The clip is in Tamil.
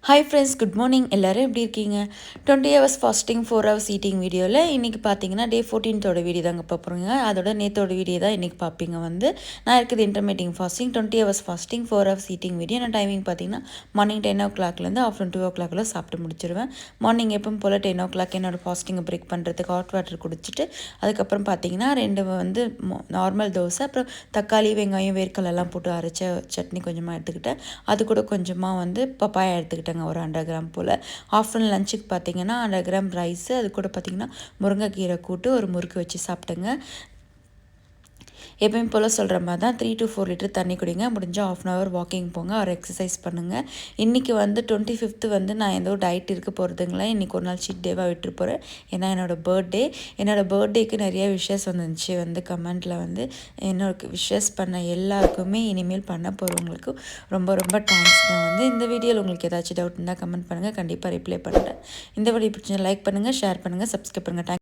Hi friends, good morning. எல்லோரும் எப்படி இருக்கீங்க? 20 ஹவர்ஸ் ஃபாஸ்டிங் 4 ஹவர்ஸ் ஈட்டிங் வீடியோவில் இன்றைக்கி பார்த்தீங்கன்னா டே 14 வீடியோ தாங்க பார்ப்போங்க. அதோட நேற்றோட வீடியோ தான் இன்றைக்கி பார்ப்பீங்க. நான் இருக்குது intermediate fasting 20 hours fasting 4 hours eating video. நான் டைமிங் பார்த்தீங்கன்னா மார்னிங் 10 o'clockலேருந்து ஆஃப்டர்நூன் 2 o'clock சாப்பிட்டு முடிச்சிருவேன். மார்னிங் எப்பவும் போல் 10 o'clock என்னோடய ஃபாஸ்டிங்கை பிரேக் பண்ணுறதுக்கு ஹாட் வாட்டர் குடிச்சிட்டு அதுக்கப்புறம் பார்த்தீங்கன்னா 2 நார்மல் தோசை, அப்புறம் தக்காளி, வெங்காயம், வேர்க்கடலாம் போட்டு அரைச்ச சட்னி கொஞ்சமாக எடுத்துக்கிட்டேன். அது கூட கொஞ்சமாக பப்பாயா எடுத்துக்கிட்டேன், ஒரு 100 கிராம் போல். ஆஃப்டர்நூன் லஞ்சுக்கு பார்த்தீங்கன்னா 100 கிராம் ரைஸு, அது கூட பார்த்தீங்கன்னா முருங்கைக்கீரை கூட்டு, ஒரு முறுக்கு வச்சு சாப்பிட்டேங்க. எப்பயும் போல் சொல்கிற மாதிரி தான் 3 to 4 லிட்டர் தண்ணி குடிங்க. முடிஞ்சால் 1/2 hour வாக்கிங் போங்க, ஒரு எக்ஸசைஸ் பண்ணுங்கள். இன்றைக்கி 25th நான் எந்த டயட் இருக்க போகிறதுங்களா, இன்றைக்கி ஒரு நாள் சீட் டேவாக விட்டு போகிறேன். ஏன்னா என்னோடய பர்த்டேக்கு நிறைய விஷஸ் வந்துச்சு. கமெண்ட்டில் என்னோட விஷஸ் பண்ண எல்லாருக்குமே இனிமேல் பண்ண போகிறவங்களுக்கு ரொம்ப ரொம்ப தேங்க்ஸ்ங்க. இந்த வீடியோவில் உங்களுக்கு ஏதாச்சும் டவுட் இருந்தால் கமெண்ட் பண்ணுங்கள், கண்டிப்பாக ரிப்ளை பண்ணுறேன். இந்த வீடியோ பிடிச்சா லைக் பண்ணுங்கள், ஷேர் பண்ணுங்கள், சப்ஸ்கிரைப் பண்ணுங்கள்.